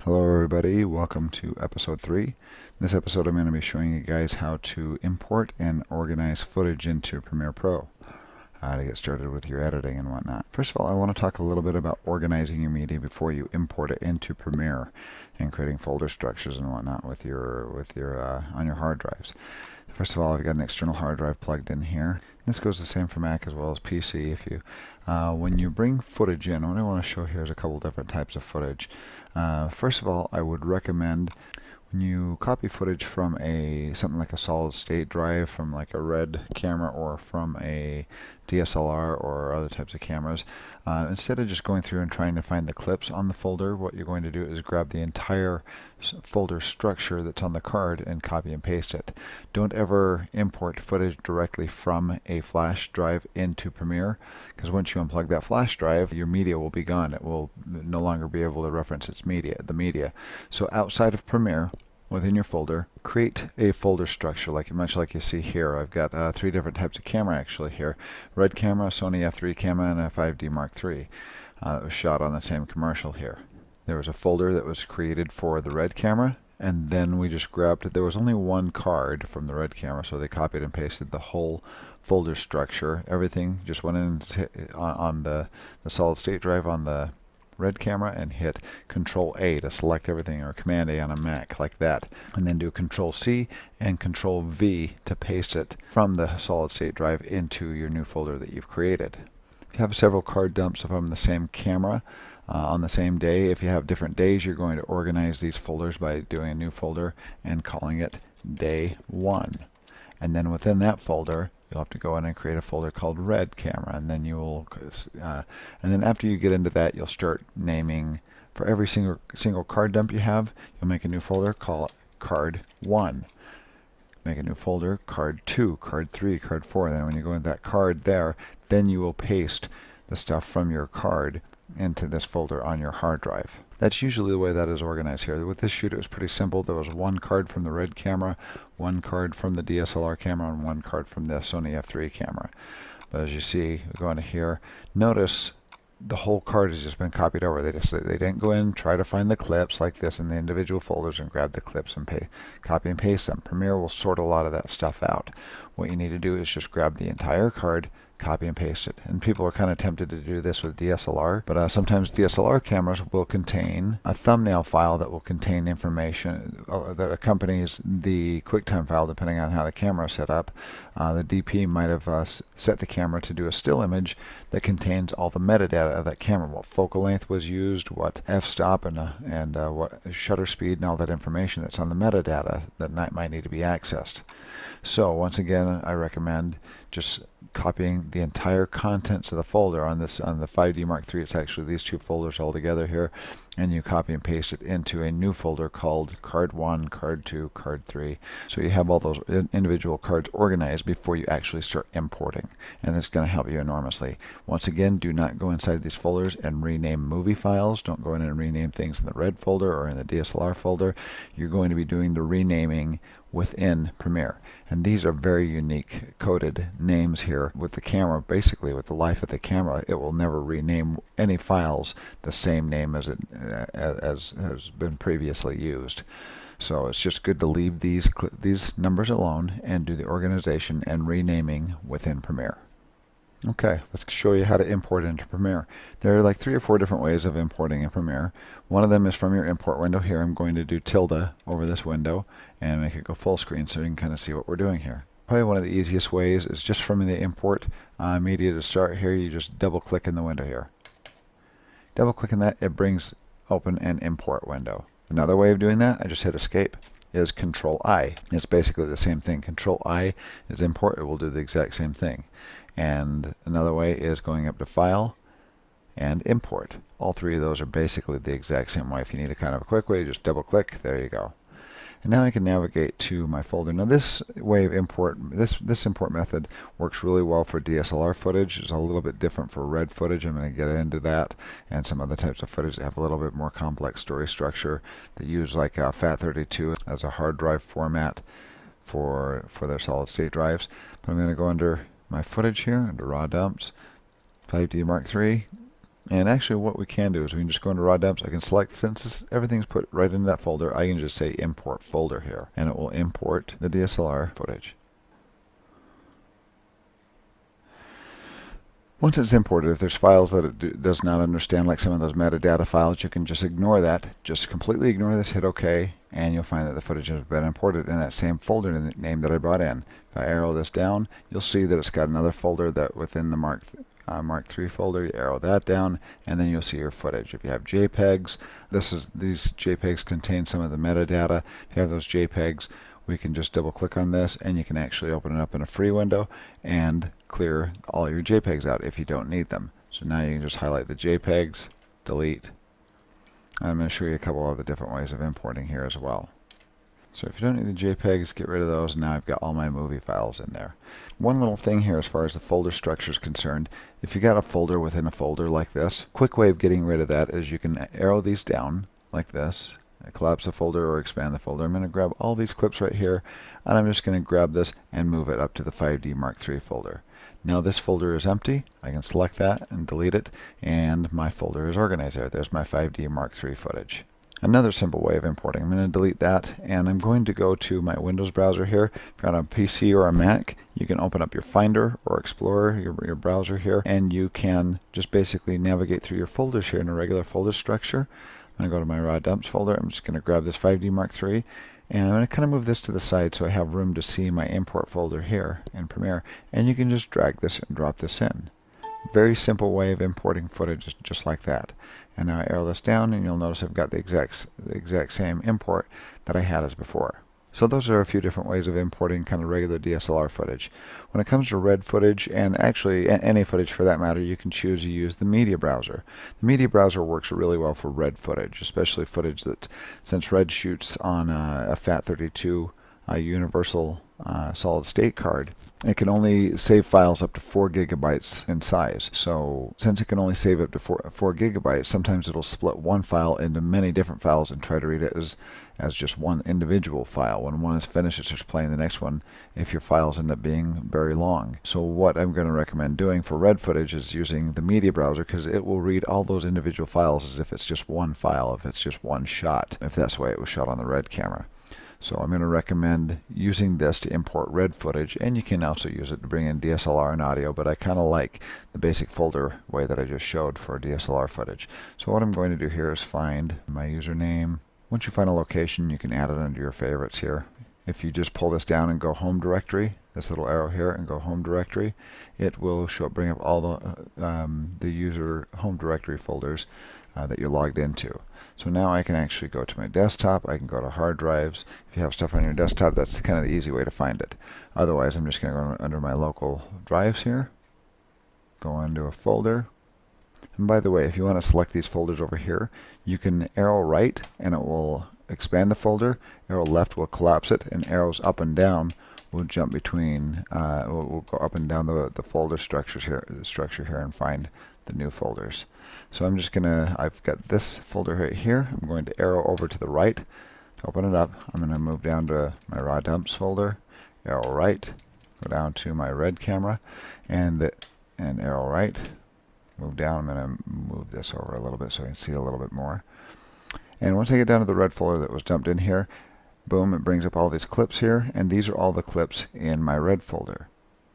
Hello everybody, welcome to episode 3. In this episode I'm going to be showing you guys how to import and organize footage into Premiere Pro to get started with your editing and whatnot. First of all, I want to talk a little bit about organizing your media before you import it into Premiere and creating folder structures and whatnot with your on your hard drives. First of all, I've got an external hard drive plugged in here. This goes the same for Mac as well as PC. If you, when you bring footage in, what I want to show here is a couple different types of footage. First of all, I would recommend when you copy footage from something like a solid state drive, from like a RED camera or from a DSLR or other types of cameras, instead of just going through and trying to find the clips on the folder, what you're going to do is grab the entire folder structure that's on the card and copy and paste it. Don't ever import footage directly from a flash drive into Premiere, because once you unplug that flash drive, your media will be gone. It will no longer be able to reference the media. So outside of Premiere, within your folder, create a folder structure much like you see here. I've got 3 different types of camera actually here. RED camera, Sony F3 camera, and a 5D Mark III. That was shot on the same commercial here. There was a folder that was created for the RED camera, and then we just grabbed it. There was only one card from the RED camera, so they copied and pasted the whole folder structure. Everything just went in on the solid state drive on the RED camera and hit Control A to select everything, or Command A on a Mac like that, and then do Control C and Control V to paste it from the solid state drive into your new folder that you've created. If you have several card dumps from the same camera on the same day, if you have different days, you're going to organize these folders by doing a new folder and calling it Day 1. And then within that folder, you'll have to go in and create a folder called RED camera, and then and then after you get into that, you'll start naming for every single card dump you have. You'll make a new folder, call it Card 1. Make a new folder, Card 2, Card 3, Card 4. And then when you go into that card there, then you will paste the stuff from your card into this folder on your hard drive. That's usually the way that is organized here. With this shoot, it was pretty simple. There was one card from the RED camera, one card from the DSLR camera, and one card from the Sony F3 camera. But as you see, we go into here, notice the whole card has just been copied over. They didn't go in and try to find the clips like this in the individual folders and grab the clips and copy and paste them. Premiere will sort a lot of that stuff out. What you need to do is just grab the entire card, copy and paste it. And people are kind of tempted to do this with DSLR, but sometimes DSLR cameras will contain a thumbnail file that will contain information that accompanies the QuickTime file, depending on how the camera is set up. The DP might have set the camera to do a still image that contains all the metadata of that camera, what focal length was used, what f-stop and what shutter speed, and all that information that's on the metadata that might need to be accessed. So once again, I recommend just copying the entire contents of the folder on the 5D Mark III. It's actually these 2 folders all together here, and you copy and paste it into a new folder called Card 1, Card 2, Card 3. So you have all those individual cards organized before you actually start importing, and it's going to help you enormously. Once again, do not go inside these folders and rename movie files. Don't go in and rename things in the RED folder or in the DSLR folder. You're going to be doing the renaming within Premiere, and these are very unique coded names here. With the camera, basically with the life of the camera, it will never rename any files the same name as has been previously used. So it's just good to leave these numbers alone and do the organization and renaming within Premiere. Okay, let's show you how to import into Premiere. There are like 3 or 4 different ways of importing in Premiere. One of them is from your import window here. I'm going to do tilde over this window and make it go full screen so you can kind of see what we're doing here. Probably one of the easiest ways is just from the import media to start here. You just double click in the window here. Double click in that, it brings open an import window. Another way of doing that, I just hit escape, is Control I. It's basically the same thing. Control I is import. It will do the exact same thing. And another way is going up to File and Import. All 3 of those are basically the exact same way. If you need a kind of a quick way, just double click. There you go. And now I can navigate to my folder. Now this way of import, this import method works really well for DSLR footage. It's a little bit different for RED footage. I'm going to get into that, and some other types of footage that have a little bit more complex story structure that use like FAT32 as a hard drive format for their solid state drives. But I'm going to go under my footage here, under raw dumps, 5D Mark III, And actually what we can do is we can just go into raw dumps. I can select, since everything's put right into that folder, I can just say import folder here, and it will import the DSLR footage. Once it's imported, if there's files that it does not understand, like some of those metadata files, you can just ignore that. Just completely ignore this, hit OK, and you'll find that the footage has been imported in that same folder name that I brought in. If I arrow this down, you'll see that it's got another folder that within the Mark III folder. You arrow that down, and then you'll see your footage. If you have JPEGs, these JPEGs contain some of the metadata. If you have those JPEGs, we can just double click on this, and you can actually open it up in a free window and clear all your JPEGs out if you don't need them. So now you can just highlight the JPEGs, delete. I'm going to show you a couple of the different ways of importing here as well. So if you don't need the JPEGs, get rid of those. Now I've got all my movie files in there. One little thing here as far as the folder structure is concerned, if you got a folder within a folder like this, quick way of getting rid of that is you can arrow these down like this, collapse the folder or expand the folder. I'm going to grab all these clips right here, and I'm just going to grab this and move it up to the 5D Mark III folder. Now this folder is empty. I can select that and delete it, and my folder is organized there. There's my 5D Mark III footage. Another simple way of importing, I'm going to delete that, and I'm going to go to my Windows browser here. If you're on a PC or a Mac, you can open up your Finder or Explorer, your browser here, and you can just basically navigate through your folders here in a regular folder structure. I'm going to go to my raw dumps folder. I'm just going to grab this 5D Mark III, and I'm going to kind of move this to the side so I have room to see my import folder here in Premiere, and you can just drag this and drop this in. Very simple way of importing footage, just like that. And now I arrow this down, and you'll notice I've got the exact same import that I had as before. So those are a few different ways of importing kind of regular DSLR footage. When it comes to red footage, and actually any footage for that matter, you can choose to use the media browser. The media browser works really well for red footage, especially footage that, since red shoots on a FAT32 universal solid state card, it can only save files up to 4 gigabytes in size. So since it can only save up to 4 gigabytes, sometimes it'll split one file into many different files and try to read it as just one individual file. When one is finished, it's just playing the next one if your files end up being very long. So what I'm going to recommend doing for red footage is using the media browser, because it will read all those individual files as if it's just one file, if it's just one shot, if that's the way it was shot on the red camera. So I'm going to recommend using this to import red footage, and you can also use it to bring in DSLR and audio, but I kind of like the basic folder way that I just showed for DSLR footage. So what I'm going to do here is find my username. Once you find a location, you can add it under your favorites here. If you just pull this down and go home directory, this little arrow here, and go home directory, it will bring up all the user home directory folders that you're logged into. So now I can actually go to my desktop, I can go to hard drives. If you have stuff on your desktop, that's kind of the easy way to find it. Otherwise, I'm just going to go under my local drives here, go into a folder. And by the way, if you want to select these folders over here, you can arrow right and it will expand the folder, arrow left will collapse it, and arrows up and down will jump between, we'll go up and down the folder structure here and find the new folders. So I'm just I've got this folder right here. I'm going to arrow over to the right to open it up. I'm going to move down to my raw dumps folder, arrow right, go down to my red camera, and arrow right, move down. I'm going to move this over a little bit so I can see a little bit more. And once I get down to the red folder that was dumped in here, boom, it brings up all these clips here, and these are all the clips in my red folder.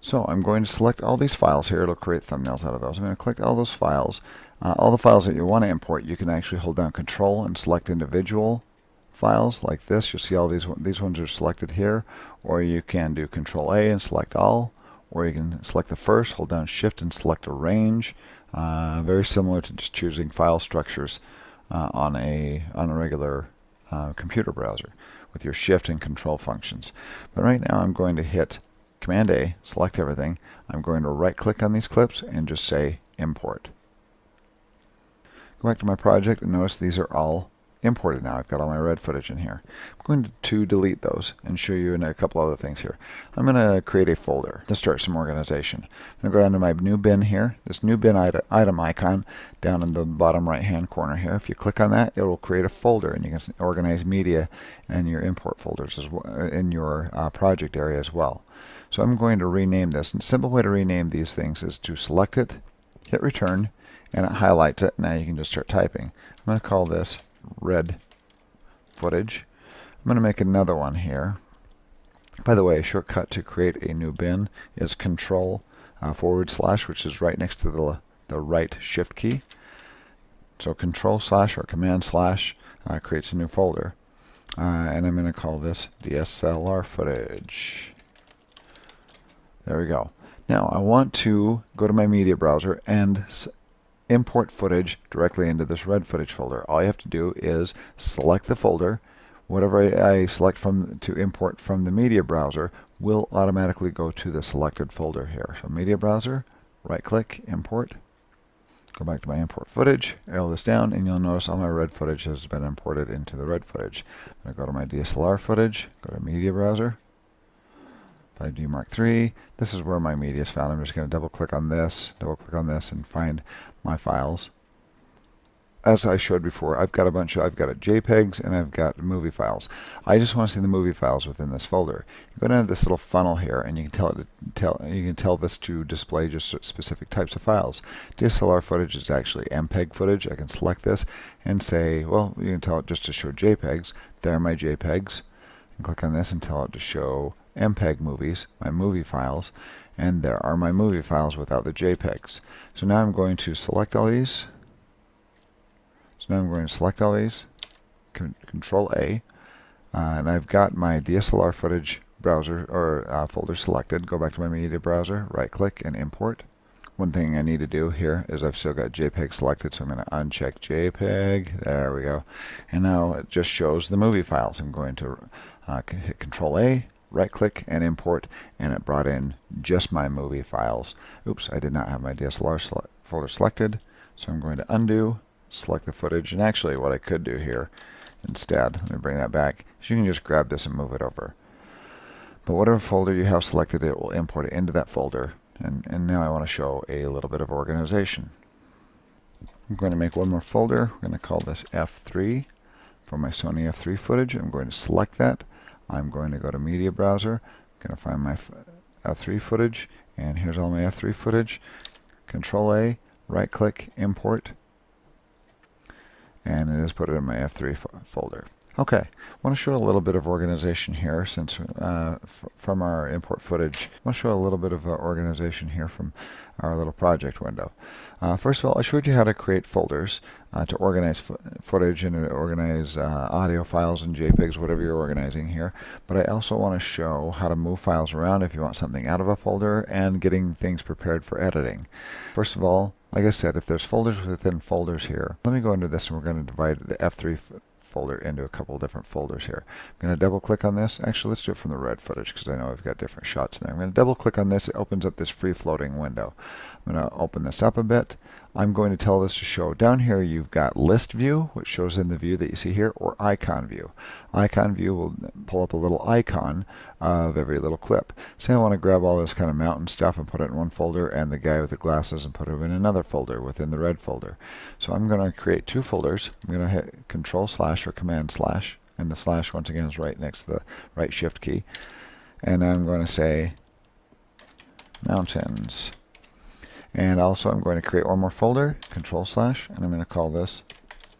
So I'm going to select all these files here. It'll create thumbnails out of those. I'm going to click all those files. All the files that you want to import, you can actually hold down Control and select individual files like this. You'll see all these ones are selected here, or you can do Control A and select all, or you can select the first, hold down Shift and select a range. Very similar to just choosing file structures on a regular computer browser with your Shift and Control functions. But right now I'm going to hit Command A, select everything. I'm going to right click on these clips and just say import. Go back to my project and notice these are all imported now. I've got all my red footage in here. I'm going to delete those and show you a couple other things here. I'm going to create a folder to start some organization. I'm going to go down to my new bin here. This new bin item icon down in the bottom right hand corner here. If you click on that, it will create a folder, and you can organize media and your import folders as well in your project area as well. So I'm going to rename this. And the simple way to rename these things is to select it, hit return, and it highlights it. Now you can just start typing. I'm going to call this red footage. I'm going to make another one here. By the way, a shortcut to create a new bin is Control / which is right next to the right Shift key. So Control / or Command / creates a new folder. And I'm going to call this DSLR footage. There we go. Now I want to go to my media browser and import footage directly into this red footage folder. All you have to do is select the folder. Whatever I select to import from the media browser will automatically go to the selected folder here. So media browser, right click, import. Go back to my import footage, arrow this down, and you'll notice all my red footage has been imported into the red footage. I'm going to go to my DSLR footage, go to media browser, 5D Mark III. This is where my media is found. I'm just going to double click on this, and find my files. As I showed before, I've got JPEGs and I've got movie files. I just want to see the movie files within this folder. You go down to this little funnel here, and you can tell this to display just specific types of files. DSLR footage is actually MPEG footage. I can select this and say, well, you can tell it just to show JPEGs. There are my JPEGs. And click on this and tell it to show MPEG movies, my movie files, and there are my movie files without the JPEGs. So now I'm going to select all these. Now I'm going to select all these, Control A, and I've got my DSLR footage browser or folder selected. Go back to my media browser, right click, and import. One thing I need to do here is I've still got JPEG selected, so I'm going to uncheck JPEG. There we go. And now it just shows the movie files. I'm going to hit Control A, right click, and import, and it brought in just my movie files. Oops, I did not have my DSLR folder selected, so I'm going to undo, select the footage, and actually what I could do here instead, let me bring that back, is you can just grab this and move it over. But whatever folder you have selected, it will import it into that folder. And now I want to show a little bit of organization. I'm going to make one more folder. I'm going to call this F3 for my Sony F3 footage. I'm going to select that. I'm going to go to media browser. I'm going to find my F3 footage, and here's all my F3 footage. Control A, right click, import, and it is put it in my F3 folder. Okay, I want to show a little bit of organization here since from our import footage. I want to show a little bit of organization here from our little project window. First of all, I showed you how to create folders to organize footage and to organize audio files and JPEGs, whatever you're organizing here. But I also want to show how to move files around if you want something out of a folder and getting things prepared for editing. First of all, like I said, if there's folders within folders here, let me go into this and we're going to divide the F3 folder into a couple of different folders here. I'm going to double click on this. Actually, let's do it from the red footage because I know I've got different shots in there. I'm going to double click on this. It opens up this free floating window. I'm going to open this up a bit. I'm going to tell this to show down here. You've got list view, which shows in the view that you see here, or icon view. Icon view will pull up a little icon of every little clip. Say I want to grab all this kind of mountain stuff and put it in one folder, and the guy with the glasses and put it in another folder within the red folder. So I'm going to create two folders. I'm going to hit Control / or Command /, and the slash once again is right next to the right Shift key. And I'm going to say mountains. And also I'm going to create one more folder, Control / and I'm going to call this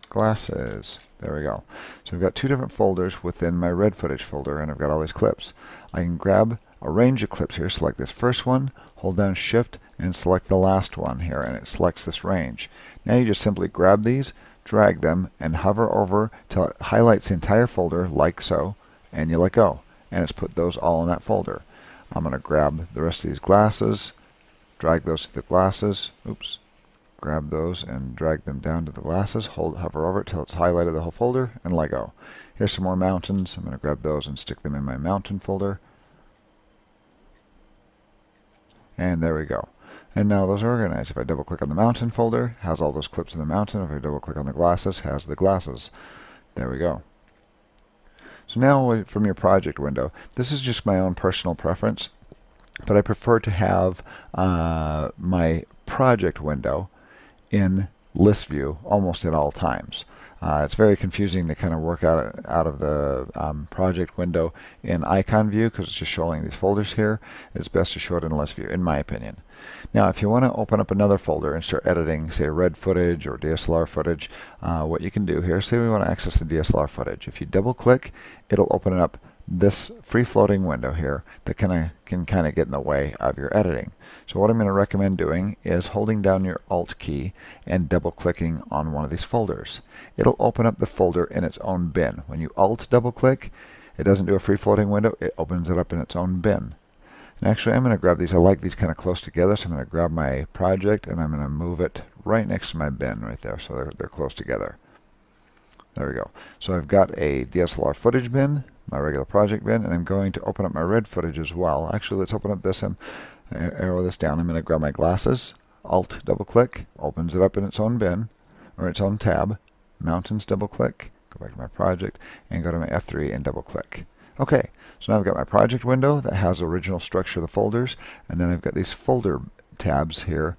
glasses. There we go. So we've got two different folders within my red footage folder, and I've got all these clips. I can grab a range of clips here, select this first one, hold down Shift, and select the last one here, and it selects this range. Now you just simply grab these, drag them, and hover over till it highlights the entire folder like so, and you let go. And it's put those all in that folder. I'm going to grab the rest of these glasses, drag those to the glasses, oops, grab those and drag them down to the glasses, hover over it till it's highlighted the whole folder, and let go. Here's some more mountains. I'm going to grab those and stick them in my mountain folder. And there we go. And now those are organized. If I double click on the mountain folder, it has all those clips in the mountain. If I double click on the glasses, it has the glasses. There we go. So now from your project window, this is just my own personal preference, but I prefer to have my project window in list view almost at all times. It's very confusing to kind of work out of the project window in icon view because it's just showing these folders here. It's best to show it in list view, in my opinion. Now, if you want to open up another folder and start editing, say, red footage or DSLR footage, what you can do here, say we want to access the DSLR footage. If you double-click, it'll open up this free-floating window here that can kind of get in the way of your editing. So what I'm going to recommend doing is holding down your Alt key and double-clicking on one of these folders. It'll open up the folder in its own bin. When you Alt double-click, it doesn't do a free-floating window, it opens it up in its own bin. And actually, I'm going to grab these. I like these kind of close together, so I'm going to grab my project and I'm going to move it right next to my bin right there, so they're close together. There we go. So I've got a DSLR footage bin, my regular project bin, and I'm going to open up my red footage as well. Actually, let's open up this and arrow this down. I'm going to grab my glasses, Alt double click, opens it up in its own bin or its own tab. Mountains double click, go back to my project, and go to my F3 and double click. Okay, so now I've got my project window that has the original structure of the folders, and then I've got these folder tabs here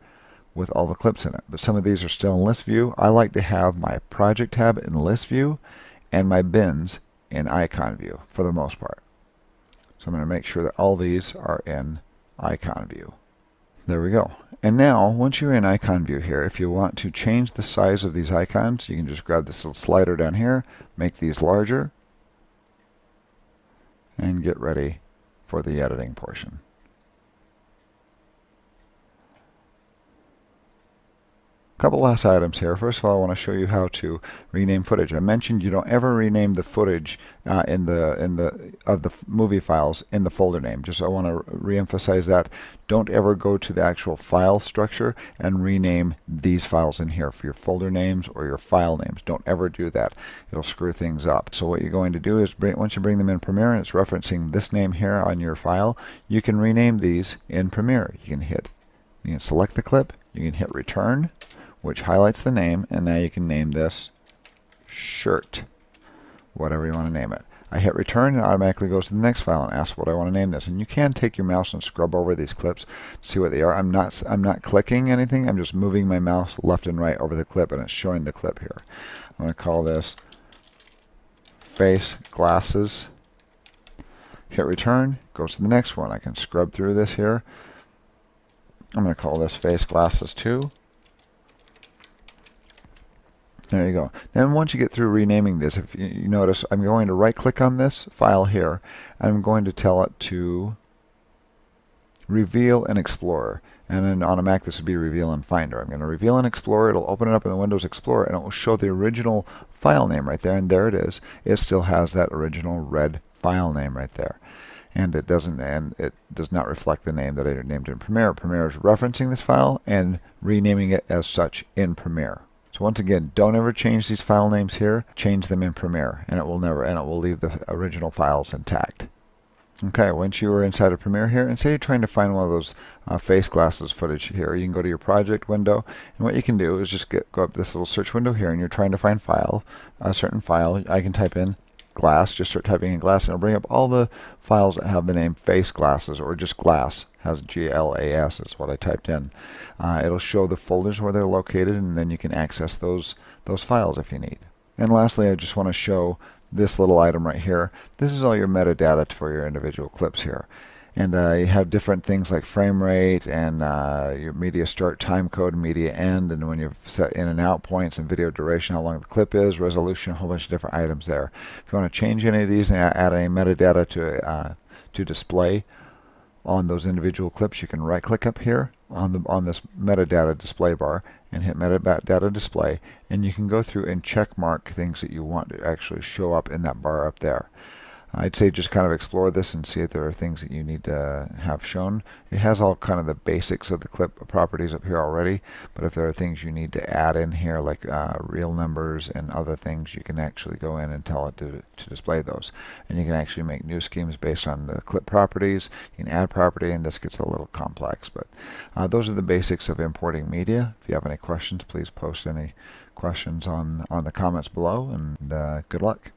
with all the clips in it. But some of these are still in list view. I like to have my project tab in list view and my bins in icon view for the most part. So I'm going to make sure that all these are in icon view. There we go. And now, once you're in icon view here, if you want to change the size of these icons, you can just grab this little slider down here, make these larger, and get ready for the editing portion. Couple last items here. First of all, I want to show you how to rename footage. I mentioned you don't ever rename the footage of the movie files in the folder name. Just I want to re-emphasize that. Don't ever go to the actual file structure and rename these files in here for your folder names or your file names. Don't ever do that. It'll screw things up. So what you're going to do is once you bring them in Premiere and it's referencing this name here on your file, you can rename these in Premiere. You can select the clip, you can hit return, which highlights the name, and now you can name this shirt, whatever you want to name it. I hit return and it automatically goes to the next file and asks what I want to name this. And you can take your mouse and scrub over these clips to see what they are. I'm not clicking anything, I'm just moving my mouse left and right over the clip and it's showing the clip here. I'm going to call this face glasses. Hit return, goes to the next one. I can scrub through this here. I'm going to call this face glasses 2. There you go. Then once you get through renaming this, if you notice, I'm going to right click on this file here and I'm going to tell it to reveal in Explorer. And then on a Mac this would be reveal in Finder. I'm going to reveal in Explorer, it'll open it up in the Windows Explorer and it will show the original file name right there, and there it is. It still has that original red file name right there. And it does not reflect the name that I named in Premiere. Premiere is referencing this file and renaming it as such in Premiere. So once again, don't ever change these file names here. Change them in Premiere, and it will leave the original files intact. Okay, once you are inside of Premiere here, and say you're trying to find one of those face glasses footage here, you can go to your project window, and what you can do is just go up this little search window here, and you're trying to find a certain file. I can type in glass, just start typing in glass, and it'll bring up all the files that have the name face glasses, or just glass, has GLAS is what I typed in. It'll show the folders where they're located, and then you can access those files if you need. And lastly, I just want to show this little item right here. This is all your metadata for your individual clips here. And you have different things like frame rate and your media start time code, media end, and when you've set in and out points and video duration, how long the clip is, resolution, a whole bunch of different items there. If you want to change any of these and add any metadata to display on those individual clips, you can right click up here on this metadata display bar and hit metadata display, and you can go through and check mark things that you want to actually show up in that bar up there. I'd say just kind of explore this and see if there are things that you need to have shown. It has all kind of the basics of the clip properties up here already, but if there are things you need to add in here, like real numbers and other things, you can actually go in and tell it to display those. And you can actually make new schemes based on the clip properties. You can add property, and this gets a little complex, but those are the basics of importing media. If you have any questions, please post any questions on the comments below, and good luck.